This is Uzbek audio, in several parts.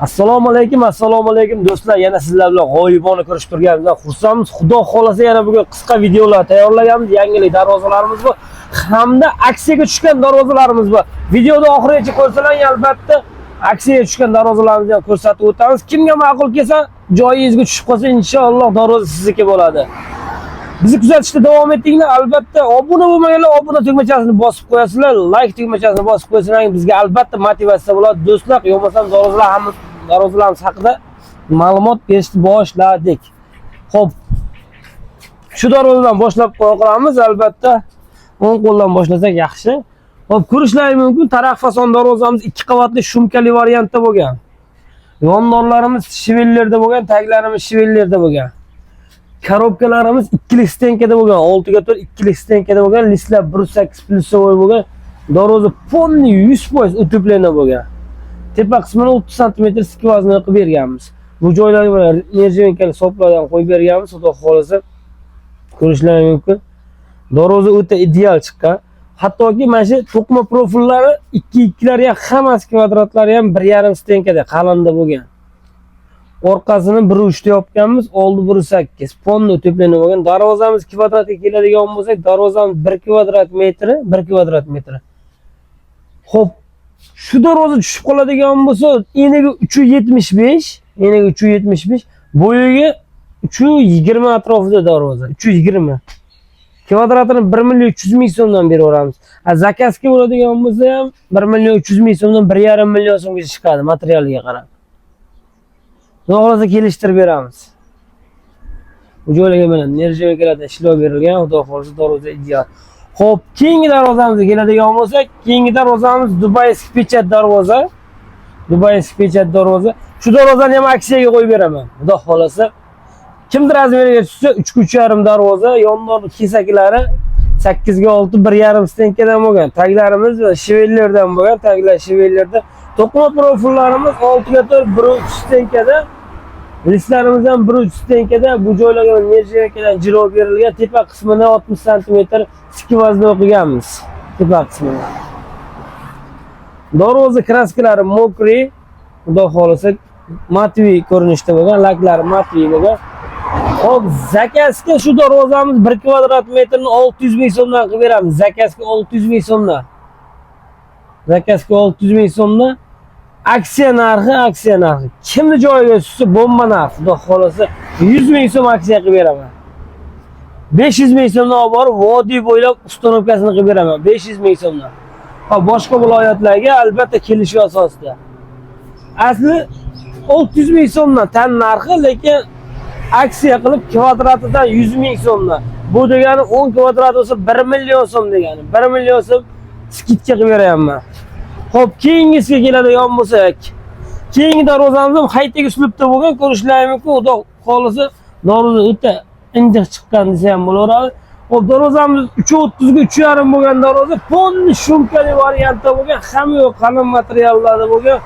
Assalomu alaykum do'stlar. Yana sizlar bilan g'oyibona ko'rishib turganimizdan xursandmiz. Xudo xolasa yana bugun qisqa videolar tayyorlaganmiz. Yangilik darvozalarimiz bor hamda aksiyaga tushgan darvozalarimiz bor. Videoda oxirigacha ko'rsalang, albatta aksiyaga tushgan darvozalarimizni ham ko'rsatib o'tamiz. Kimga ma'qul kelsa, joyingizga tushib qolsa, inshaalloh darvoza sizniki bo'ladi. Bizni kuzatishda davom etinglar. Albatta obuna bo'lmaganlar obuna tugmachasini bosib qo'yasizlar, like tugmachasini bosib qo'ysanglar bizga albatta motivatsiya bo'ladi. Do'stlar, yo'qmasam darvozalarimiz haqida ma'lumot berishni boshladik. Xo'p. Shu darvozadan boshlab qo'yamiz, albatta o'ng qo'ldan boshlasak yaxshi. Xo'p, ko'rishlaringiz mumkin. Taraf fason darvozamiz 2 qavatli shumkali variantda bo'lgan. Yondorlarimiz shivellarda bo'lgan, taglarimiz shivellarda bo'lgan. Korobkalarimiz 2 stenkada bo'lgan, 6 ga 4 2 stenkada bo'lgan, listlar 1.8 plyusovoy bo'lgan. Darvoza полный 100% утепление bo'lgan. Tepa qismini 30 sm skvoznoy qilib berganmiz. Bu joylarga mana nerjenkali soplardan qo'yib berganmiz. Xudo xolasa ko'rishlaringiz mumkin. Darvoza o'ta ideal chiqqan. Hattoki mana shu to'qima profillari 2-2lari ham hammasi kvadratlari ham 1.5 stenkada qalinda bo'lgan. Orqasini 1.3 da yopganmiz, oldi 1.8. Polni o'teplani bo'lgan. Darvozamiz kvadratga keladigan bo'lsak, darvozamiz 1 kvadrat metri, 1 kvadrat metri. Xo'p, shu darvoza tushib qoladigan bo'lsa, eniga 375, eniga 375, bo'yiga 320 atrofida darvoza, 320. Kvadratini 1.300.000 so'mdan beraveramiz. Zakazga bo'ladigan bo'lsa ham 1.300.000 so'mdan 1.5 million so'mgacha chiqadi materialiga qarab. Xudo kelishtirib beramiz. Bu joylarga mana nerjenklardan ishlov berilgan, xudo xolasa darvoza ideal. Xo'p, keyingi darvozamizga keladigan bo'lsak, keyingi darvozamiz Dubayskiy pechat darvoza. Dubayskiy pechat darvoza. Shu darvozani ham aksiyaga qo'yib beraman. Xudo xolasa. Kimdir razmeriga tushsa 3.5 darvoza, yondor kesaklari 8 ga 6 1.5 stenkadan bo'lgan. Taglarimiz shivellardan bo'lgan, taglar shivellarda. To'qima profillarimiz 6 ga 4 1.3 stenkada. Listlarimiz ham 1.3 stenkada. Bu joylarga nerjenkadan jilo berilgan. Tepa qismini 60 sm skvoznoy qilganmiz. Tepa qismini. Darvoza kraskalari mokriy, xudo xolasa matviy ko'rinishda bo'lgan, laklari matviy bo'lgan. Hop, zakazga shu darvozamiz 1 kvadrat metrini 600.000 so'mdan qilib beramiz. Zakazga 600.000 so'mdan. Zakazga 600.000 so'mdan. Aksiya narxi. Kimni joyiga tushsa bomba narx. Xudo xolasa 100.000 so'm aksiya qilib beraman. 500.000 so'mdan olib borib vodiy bo'ylab ustanovkasini qilib beraman. 500.000 so'mdan. Hop, boshqa viloyatlarga albatta kelish asosida. Asli 600.000 so'mdan tan narxi, lekin aksiya qilib kvadratidan 100.000 so'mdan. Bu degani 10 kvadrat bo'lsa 1 million so'm degani. 1 million so'm skidka qilib beraman. Xo'p, keyingisiga keladigan bo'lsak, keyingi darvozamiz ham haytagi uslubda bo'lgan, ko'rishlaringiz mumkin. Xudo xolasa darvoza o'ta injiq chiqqan desa ham bo'laveradi. Xo'p, darvozamiz 3.30 ga 3.5 bo'lgan darvoza, polni shumkali variantda bo'lgan, hamma yo'q qalin materiallarda bo'lgan.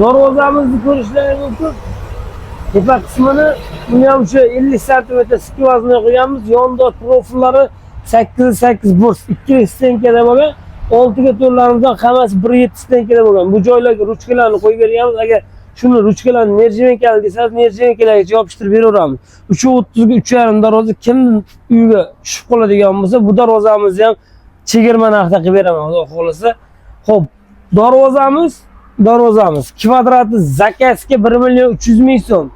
Darvozamizni ko'rishlaringiz mumkin. Tepa qismini buni ham shu 50 sm skvoznoy qilganmiz. Yondor profillari 8 burs, 2 stenkada bo'lgan. 6 ga 4larimizdan hammasi 1.7 stenkada bo'lgan. Bu joylarga ruchkalarni qo'yib berganmiz. Agar shuni ruchkalarni nerjenkali desangiz, nerjenkalarga yopishtirib beraveramiz. 3.30 ga 3.5 darvoza kimning uyiga tushib qoladigan bo'lsa, bu darvozamizni ham chegirma narxda qilib beraman, xudo xolasa. Xo'p, darvozamiz kvadrati zakazga 1.300.000 so'm.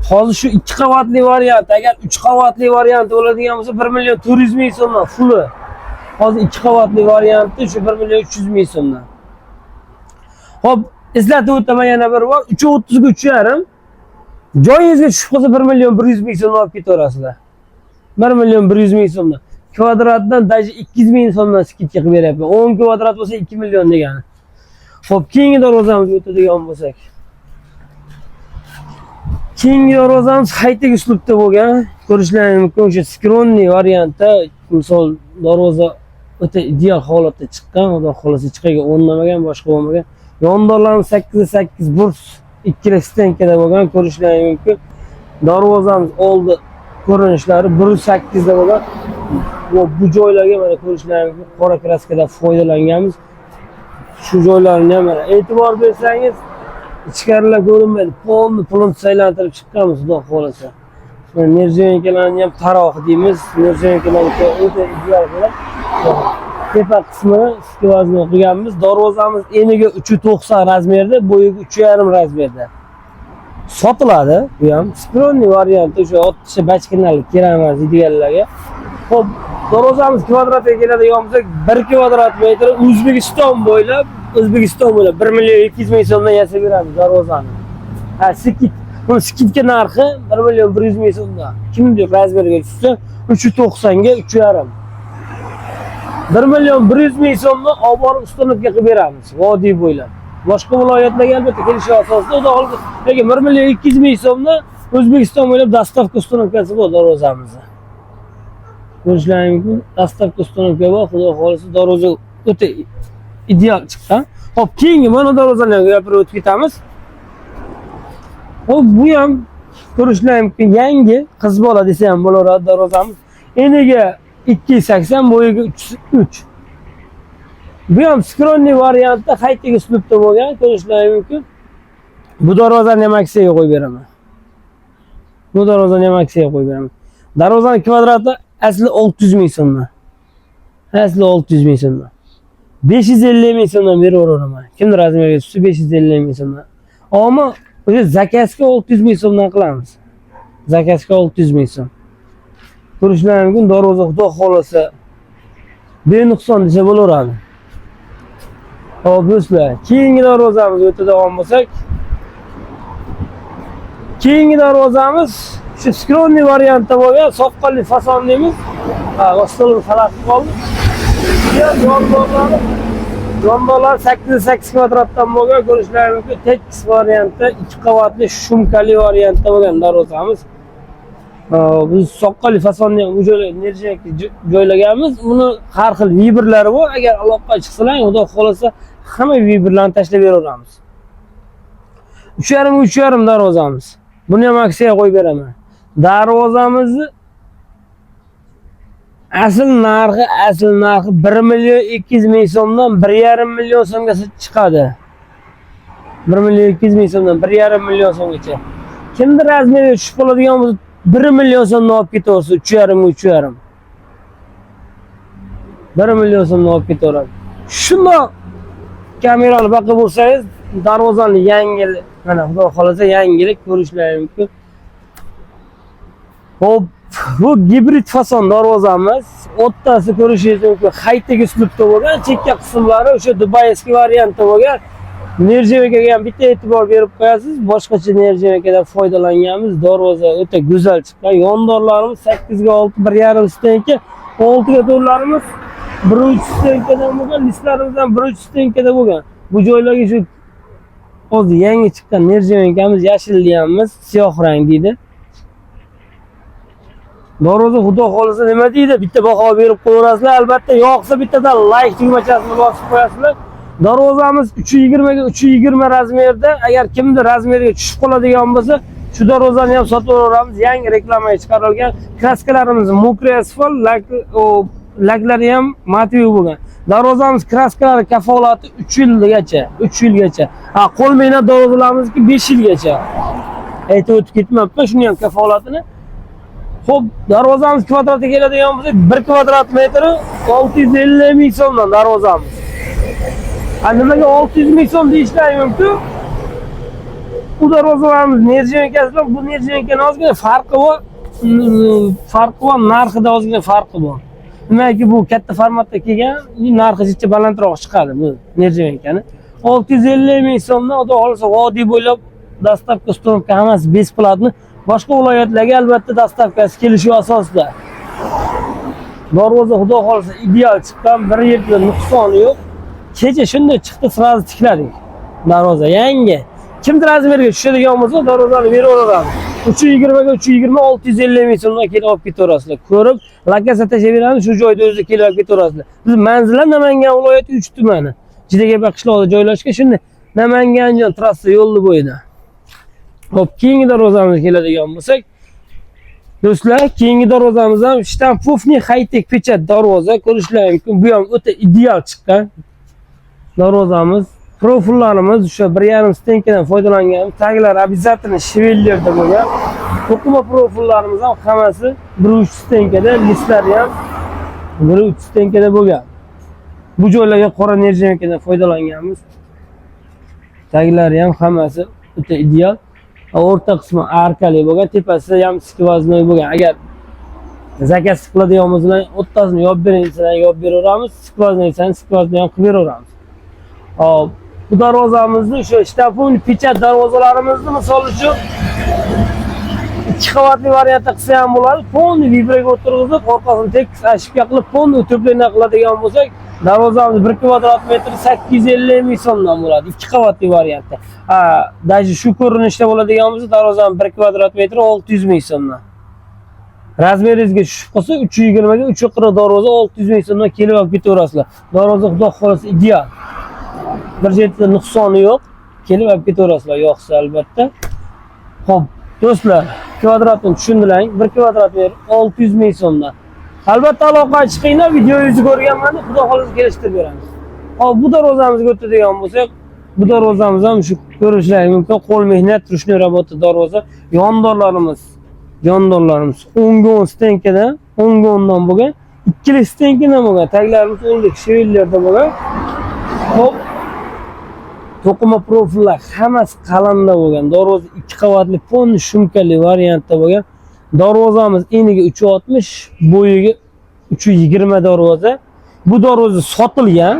Hozir shu 2 qavatli variant, agar 3 qavatli variant bo'ladigan bo'lsa 1.400.000 so'mdan fulli. Hozir 2 qavatli variantda shu 1.300.000 so'mdan. Xo'p, eslatib o'taman yana bir bor, 3.30 ga 3.5. Joyingizga tushib qolsa 1.100.000 so'mdan olib ketaverasizlar. 1.100.000 so'mdan. Kvadratdan daji 200.000 so'mdan skidka qilib beryapman. 10 kvadrat bo'lsa 2 million degani. Xo'p, keyingi darvozamizga o'tadigan bo'lsak. Keyingi darvozamiz haytagi uslubda bo'lgan, ko'rishlaringiz mumkin, o'sha skronniy variantda, misol darvoza o'ta ideal holatda chiqqan, xudo xolasa chiqiga o'rnamagan, boshqa bo'lmagan. Yondorlarimiz 8 ga 8 burs, 2 stenkada bo'lgan, ko'rishlaringiz mumkin. Darvozamiz oldi ko'rinishlari 1.8 da bo'lgan. Bu joylarga mana ko'rishlaringiz mumkin, qora kraskadan foydalanganmiz. Shu joylarni ham mana e'tibor bersangiz, ichkarilar ko'rinmaydi. Polni pulni saylantirib chiqqanmiz, xudo xolasa. Nerjankalarni ham taroq deymiz. Nerjankalarni o'ta ideal qilib tepa qismini skvazini qilganmiz. Darvozamiz eniga 390 razmerda, bo'yiga 3,5 razmerda. Sotiladi. Bu ham skronli varianti, o'sha o'tticha bachkinalik kerak emas deydiganlarga. Xo'p, darvozamiz kvadratiga keladigan bo'lsak, 1 kvadrat metr O'zbekiston bo'ylab 1 million 200 ming so'mdan yasab beramiz darvozani. Ha, skit. Bu skitga narxi 1 million 100 ming so'mdan. Kimdir razmerga tushsa 390 ga 3,5. 1 million 100 ming so'mni olib borib ustunlikka qilib beramiz vodiy bo'ylab. Boshqa viloyatlarga albatta kelish asosida xudo xolasa, lekin 1 million 200 ming so'mni O'zbekiston bo'ylab dastavka ustunkasi bor darvozamizda. Ko'rishlaring mumkin, dastavka ustunkasi bor, xudo xolasa darvoza o'ta ideal chiqqan. Hop, keyingi mana darvozalarga gapirib o'tib ketamiz. Hop, bu ham ko'rishlaring mumkin, yangi qiz bola desa ham bo'laveradi darvozamiz. Eniga 280, bo'yiga 3. Bu ham skronli variantda qaytiga uslubda bo'lgan, ko'rishlaring mumkin. Bu darvozani ham aksiyaga qo'yib beraman. Darvozaning kvadrati asli 600 ming so'mdan. 550 ming so'mdan beraveraman. Kimdir razmerga tushsa 550 ming so'mdan. Ammo o'sha zakazga 600 ming so'mdan qilamiz. 600 ming so'm. Ko'rishlaring mumkin, darvoza xudo xolasa benuqson desa bo'laveradi. Hop, do'stlar, keyingi darvozamizga o'tadigan bo'lsak, keyingi darvozamiz shu skronli variantda bo'lgan soqqonli fason deymiz. Ha, ostolni xalaq qoldi. Yondolar 8 kvadratdan bo'lgan, ko'rishlaring mumkin, tekis variantda 2 qavatli shumkali variantda bo'lgan darvozamiz. Biz soqqonli fasonni ham energetik joylaganmiz. Buni har xil vibrlari bor. Agar aloqaga chiqsalar, xudo xolasa hamma vibrlarni tashlab beraveramiz. 3,5 darvozamiz. Buni ham aksiyaga qo'yib beraman. Darvozamizni asl narxi 1 million 200 ming so'mdan 1,5 million so'mgacha chiqadi. 1 million 200 ming so'mdan 1,5 million so'mgacha. Kimdir razmeriga tushib qoladigan bo'lsa 1 million so'mdan olib ketaversa, 3,5. 1 million so'mdan olib ketaveradi. Shundoq kamerani boqib bo'lsangiz, darvozani yangilik, mana xudo xolasa yangilik ko'rishlaring mumkin. Hop, bu gibrid fason darvozamiz. O'rtasi ko'rishingiz mumkin, qaytiga uslubda bo'lgan, chekka qismlari o'sha dubayskiy variantda bo'lgan. Nerjankaga ham bitta e'tibor berib qo'yasiz. Boshqacha nerjankadan foydalanganmiz. Darvoza o'ta go'zal chiqqan. Yondorlarimiz 8 ga 6, 1,5 stenka, 6 ga to'rlarimiz 1,3 stenkadan bo'lgan, listlarimizdan 1,3 stenkada bo'lgan. Bu joylarga shu hozir yangi chiqqan nerjankamiz yashil deyamiz, siyoh rang deydi. Darvoza xudo xolasa nima deydi? Bitta baho berib qo'yaverasizlar. Albatta yoqsa bittadan like tugmachasini bosib qo'yasizlar. Darvozamiz 320 ga 320 razmerda. Agar kimdir razmeriga tushib qoladigan bo'lsa, shu darvozani ham sotib olaveramiz. Yangi reklamaga chiqarilgan. Kraskalarimiz mokriy asfalt, laklari ham matviy bo'lgan. Darvozamiz kraskalari kafolati 3 yilgacha. Ha, qo'l mehnat darvozalarimizniki 5 yilgacha. Aytib o'tib ketmabman, shuni ham kafolatini. Xo'p, darvozamiz kvadratiga keladigan bo'lsa, 1 kvadrat metri 650 ming so'mdan darvozamiz. Ha, nimaga 600 ming so'm deyishlaring mumkin? Bu darvozalarimiz nerjankasidan, bu nerjankani ozgina farqi bor, narxida ozgina farqi bor. Demakki, bu katta formatda kelgan, narxi jicha balandroq chiqadi bu nerjankani. 650 ming so'mdan xudo xolasa vodiy bo'ylab dastavka ustunkasi hammasi besplatni. Boshqa viloyatlarga albatta dastavkasi kelishi asosida. Darvoza xudo xolasa ideal chiqqan, bir yerda nuqsoni yo'q. Kecha shunday chiqdi, sразу tikladik. Darvoza yangi. Kimdir razmeriga tushadigan bo'lsa, darvozani beraveramiz. 320 ga 320 650 ming so'mdan kelib olib ketaverasizlar. Ko'rib, lokatsiya tashlab beramiz, shu joyda o'zida kelib olib ketaverasizlar. Biz manzillar Namangan viloyati 3 tumani. Jidagaba qishloqda joylashgan, shunday Namangan trassa yo'li bo'yida. Hop, keyingi darvozamizga keladigan bo'lsak, do'stlar, keyingi darvozamiz ham shtampofniy high-tech pechat darvoza. Ko'rishlaring mumkin, bu ham o'ta ideal chiqqan darvozamiz. profillarimiz o'sha 1,5 stenkadan foydalangan. Taglar обязательно shivellarda bo'lgan. To'qima profillarimiz ham hammasi 1,3 stenkada, listlari ham 1,3 stenkada bo'lgan. Bu joylarga qora nerjinkadan foydalanganmiz. Taglari ham hammasi o'ta ideal. O'rta qismi arkali bo'lgan, tepasida ham skvoznoy bo'lgan. Agar zakaz qiladigan bo'lsangiz, o'ttasini yopib bering desangiz, yopib beraveramiz. Skvoznoy desangiz, skvoznoy ham qilib beraveramiz. Hop, bu darvozamizni o'sha shtapun pechat darvozalarimizni misol uchun 2 qavatli variantda qilsa ham bo'ladi. Polni vibraga o'tirg'izib, orqasini tekis ashibga qilib, polni o'tiblayna qiladigan bo'lsak, darvozamiz 1 kvadrat metr 850 ming so'mdan bo'ladi. 2 qavatli variantda. Даже shu ko'rinishda bo'ladigan bo'lsa, darvozamiz 1 kvadrat metr 600 ming so'mdan. Razmeringizga tushib qolsa 320 ga 340 darvoza 600 ming so'mdan kelib olib ketaverasizlar. Darvoza xudo xolasa ideal. Bir yerda nuqsoni yo'q. Kelib olib ketaverasizlar, yo'qsa albatta. Xo'p, do'stlar, kvadratni tushundiring. 1 kvadrat metr 600 ming so'mdan. Albatta aloqa chiqinglar, videoyingizni ko'rganmanda xudo xolasa kelishtirib beramiz. Hop, bu darvozamizga o'tadigan bo'lsak, bu darvozamiz ham shu ko'rishlaringiz mumkin. Qo'l mehnat rучной работа darvoza. Yondorlarimiz 10 stenkadan, 10 dan bo'lgan, 2 stenkadan bo'lgan. Taglarimiz 10lik shivellarda bo'lgan. Hop, to'qima profillar hammasi qalamda bo'lgan. Darvoza 2 qavatli ponni shumkali variantda bo'lgan. Darvozamiz eniga 360, bo'yiga 320 darvoza. Bu darvoza sotilgan.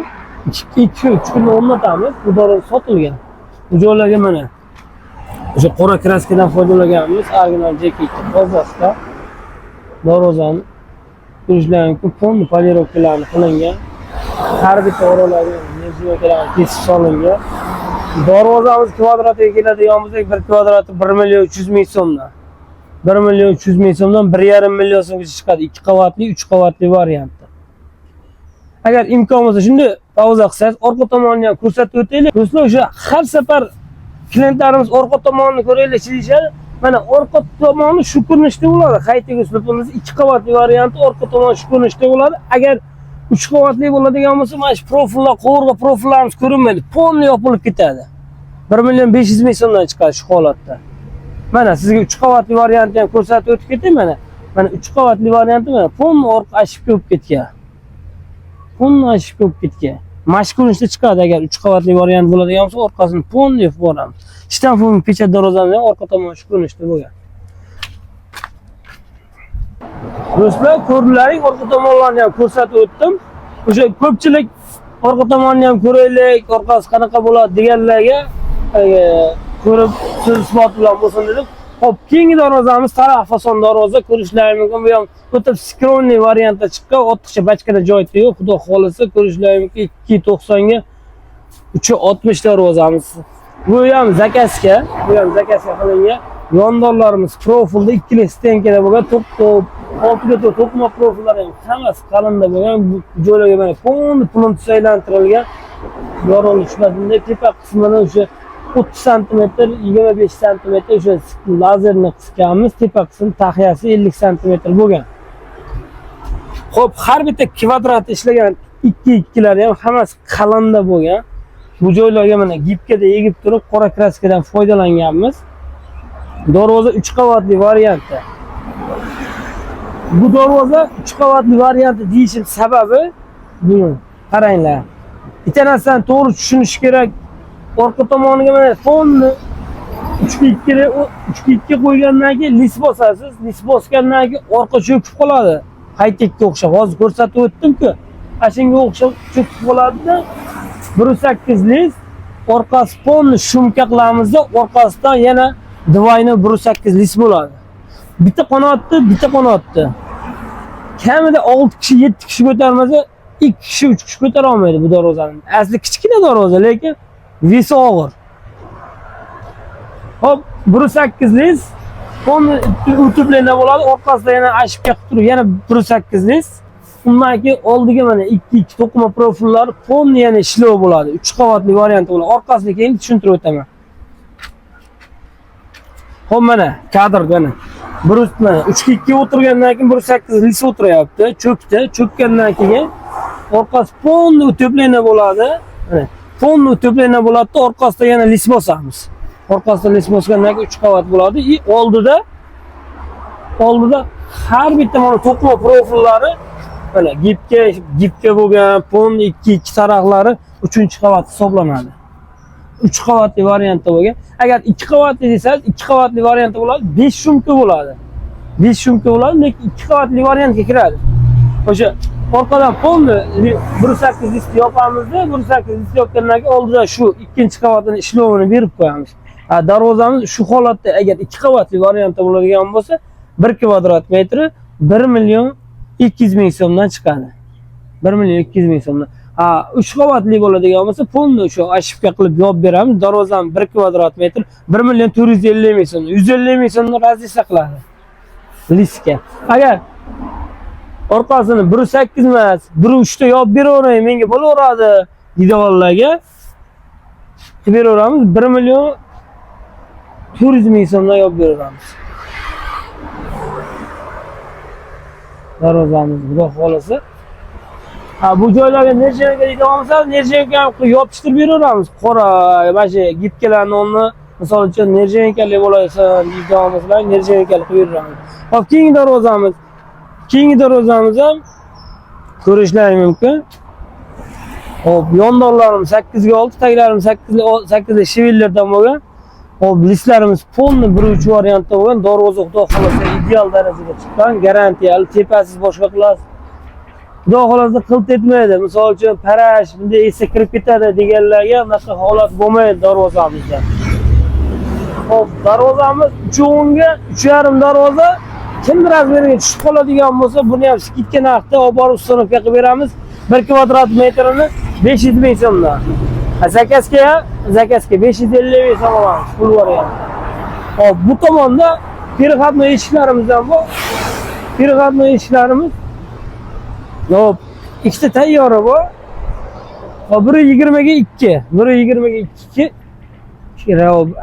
2-3 kun o'rnatamiz. Bu darvoza sotilgan. Bu joylarga mana o'sha qora kraskadan foydalanganmiz. Original J2 qog'ozda darvozani ko'rishlaringiz mumkin. Ponni polirovkalarni qilingan. Har bitta o'ralarga nerjinkalarni kesib solingan. Darvozamiz kvadratiga keladigan bo'lsak, 1 kvadrati 1 million 300 ming so'mdan. 1 million 300 ming so'mdan 1,5 million so'mgacha chiqadi. 2 qavatli, 3 qavatli variantda. Agar imkon bo'lsa, shunda pauza qilsangiz, orqa tomonini ham ko'rsatib o'taylik. Do'stlar, o'sha har safar klientlarimiz orqa tomonini ko'raylik deyishadi. Mana orqa tomoni shu ko'rinishda bo'ladi. Qaytaga uslubimiz 2 qavatli varianti, orqa tomoni shu ko'rinishda bo'ladi. Agar 3 qavatli bo'ladigan bo'lsa, mana shu profillar, qovurg'a profillarimiz ko'rinmaydi. Polni yopilib ketadi. 1 million 500 ming so'mdan chiqadi shu holatda. Mana sizga 3 qavatli variantni ham ko'rsatib o'tib ketay mana. Mana 3 qavatli varianti mana polni orqa ashibga o'tib ketgan. Polni ashibga o'tib ketgan. Mashq ko'rinishda chiqadi agar 3 qavatli variant bo'ladigan bo'lsa, orqasini polni yopib boramiz. Shtamfun pechat darvozamiz ham orqa tomoni shu ko'rinishda bo'lgan. Do'stlar, ko'rdilaring, orqa tomonlarni ham ko'rsatib o'tdim. O'sha ko'pchilik orqa tomonni ham ko'raylik, orqasi qanaqa bo'ladi deganlarga ko'rib so'z isbot bilan bo'lsin dedim. Hop, keyingi darvozamiz taraf fason darvoza ko'rishlaringiz mumkin. Bu ham o'ta skronniy variantda chiqqan, ortiqcha bachkada joyda yo'q. Xudo xolasa ko'rishlaringiz mumkin. 290 ga 360 darvozamiz. Bu ham zakazga qilingan. Yondorlarimiz profilda 2 stenkada bo'lgan, oltiga to'qima profillar ham hammasi qalinda bo'lgan. Bu joylarga mana plumtus aylantirilgan. Yorilish bunday tepa qismidan o'sha 30 sm, 25 sm o'sha lazerni qisganmiz. Tepa qismi taxiyasi 50 sm bo'lgan. Xo'p, har bitta kvadrat ishlagan 2-2lar ham hammasi qalinda bo'lgan. Bu joylarga mana gipkada egib turib, qora kraskadan foydalanganmiz. Darvoza 3 qavatli variantda. Bu darvoza 3 qavatli variantda deyishim sababi buni qaranglar. Bitta narsani to'g'ri tushunish kerak. Orqa tomoniga mana fonni 3-2 qo'ygandan keyin lis bosasiz. Lis bosgandan keyin orqa cho'kib qoladi. Haytekka o'xshab hozir ko'rsatib o'tdim-ku. Ashunga o'xshab cho'kib qoladi-da. 1.8 lis, orqasi fonni shumka qilamizda, orqasidan yana двойной 1.8 lis bo'ladi. Bitta qanotni kamida 6 kishi, 7 kishi ko'tarmasa, 2 kishi, 3 kishi ko'tara olmaydi bu darvozani. Asli kichkina darvoza, lekin vesi og'ir. Hop, 1.8 lis, fonni o'tiblayna bo'ladi, orqasida yana ashib qilib turib, yana 1.8 lis. Undan keyin oldiga mana 2 to'qima profillar, fonni yana ishlov bo'ladi. 3 qavatli variant bo'ladi. Orqasini keyin tushuntirib o'taman. Hop, mana kadr mana. 3-2 o'tirgandan keyin 1.8 lis o'tiryapti, cho'kdi. Cho'kkandan keyin orqasi fonni o'tiblayna bo'ladi. Mana Polni to'playna bo'ladi, orqasida yana lis bosamiz. Orqasida lis bosgandan keyin 3 qavat bo'ladi. Oldida har bitta mana to'qima profillari mana gipga bo'lgan polni ikki taraflari 3-qavat hisoblanadi. 3 qavatli variantda bo'lgan. Agar 2 qavatli desangiz, 2 qavatli variantda bo'ladi, 5 shumka bo'ladi. 5 shumka bo'ladi, lekin 2 qavatli variantga kiradi. O'sha orqadan polni 1.8 list yopamizda, 1.8 list yopgandan keyin oldida shu ikkinchi qavatini ishlovini berib qo'yamiz. Darvozamiz shu holatda agar 2 qavatli variantda bo'ladigan bo'lsa, 1 kvadrat metri 1.200.000 so'mdan chiqadi. 1.200.000 so'mdan. 3 qavatli bo'ladigan bo'lsa, polni shu ashibga qilib yopib beramiz. Darvozamiz 1 kvadrat metr 1.450.000 so'm, 150.000 so'mdan razlisa qiladi. Listga. Agar orqasini 1.8 emas, 1.3 ta yopib beravering, menga bo'laveradi deydiganlarga qilib beraveramiz. 1.400.000 so'mdan yopib beramiz. Darvozamiz xudo xolasa. Bu joylarga nerjenka deydigan bo'lsa, nerjenka qilib yopishtirib beraveramiz. Qora, mana shu gipkalarni o'rni, misol uchun nerjenkali bo'lasin deydigan bo'lsa, nerjenkali qilib beramiz. Hop, keyingi darvozamiz ham ko'rishlaring mumkin. Hop, yondorlarimiz 8 ga 6, taglarimiz 8 ga shivillardan bo'lgan. Hop, listlarimiz polni 1.3 variantda bo'lgan. Darvoza xudo xolasa ideal darajada chiqqan, garantiyali, tepasiz boshqa qilasiz. Xudo xolasa qilt etmaydi. Misol uchun parash bunday esa kirib ketadi deganlarga unaqa holat bo'lmaydi darvozamizda. Hop, darvozamiz 3.10 ga 3.5 darvoza. Kim razmeriga tushib qoladigan bo'lsa, buni ham skidka narxda olib borib uстановка qilib beramiz. 1 kvadrat metrini 500.000 so'mdan. Zakazga 550.000 so'm olamiz, pul variant. Hop, bu tomonda переходной eshiklarimiz ham bor. Переходной eshiklarimiz hop, ikkita tayyori bor. Hop, 1.20 ga 2. 1.20 ga 2.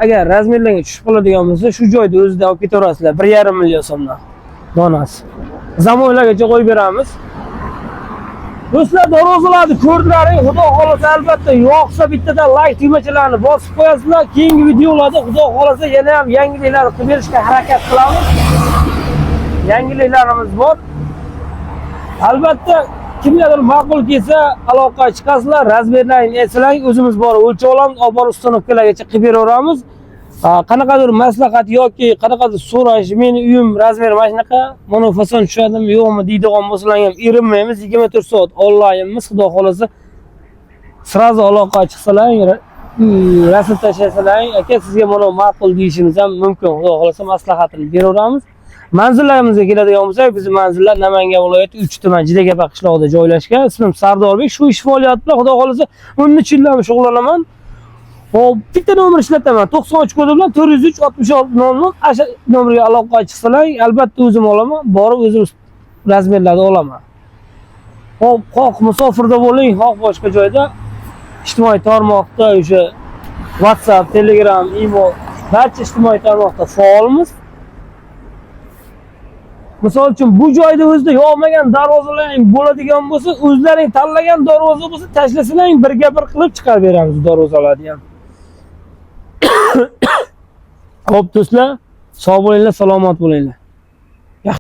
Agar razmerlarga tushib qoladigan bo'lsa, shu joyda o'zida olib ketaverasizlar. 1.5 million so'mdan donasi. Zamoylargacha qo'yib beramiz. Do'stlar, darvozalarni ko'rdilaring. Xudo xolasa albatta yoqsa bittadan like tugmachalarini bosib qo'yasizlar. Keyingi videolarda xudo xolasa yana ham yangiliklar qilib berishga harakat qilamiz. Yangiliklarimiz bor. Albatta kimlardir ma'qul kelsa aloqaga chiqasizlar, razmerlarini eslang, o'zimiz borib o'lchab olamiz, olib borib ustanovkalargacha qilib beraveramiz. Qanaqadir maslahat yoki qanaqadir so'rash, meni uyim razmeri mana shunaqa, mana fason tushadimi, yo'qmi deydigan bo'lsalar ham erinmaymiz. 24 soat onlaynmiz, xudo xolasa. Sirazi aloqaga chiqsalaring, rasm tashlasalaring, aka sizga mana ma'qul deyishimiz ham mumkin. Xudo xolasa maslahatini beraveramiz. Manzillarimizga keladigan bo'lsak, bizning manzillar Namangan viloyati 3 tuman Jidagapa qishlog'ida joylashgan. Ismim Sardorbek. Shu ish faoliyati bilan xudo xolasa 13 yildan shug'ullanaman. Hop, bitta nomer ishlataman. 93 kodi bilan 403 66 00. O'sha nomerga aloqaga chiqsalar, albatta o'zim olaman, borib o'zim razmerlarni olaman. Hop, xoh musofirda bo'ling, xoh boshqa joyda ijtimoiy tarmoqda o'sha WhatsApp, Telegram, email barcha ijtimoiy tarmoqda faolmiz. Misol uchun bu joyda o'zida yo'qmagan darvozalaring bo'ladigan bo'lsa, o'zlaring tanlagan darvoza bo'lsa, tashlasalaring birga bir qilib chiqarib beramiz darvozalarni ham. Xo'p do'stlar, sog' bo'linglar, salomat bo'linglar.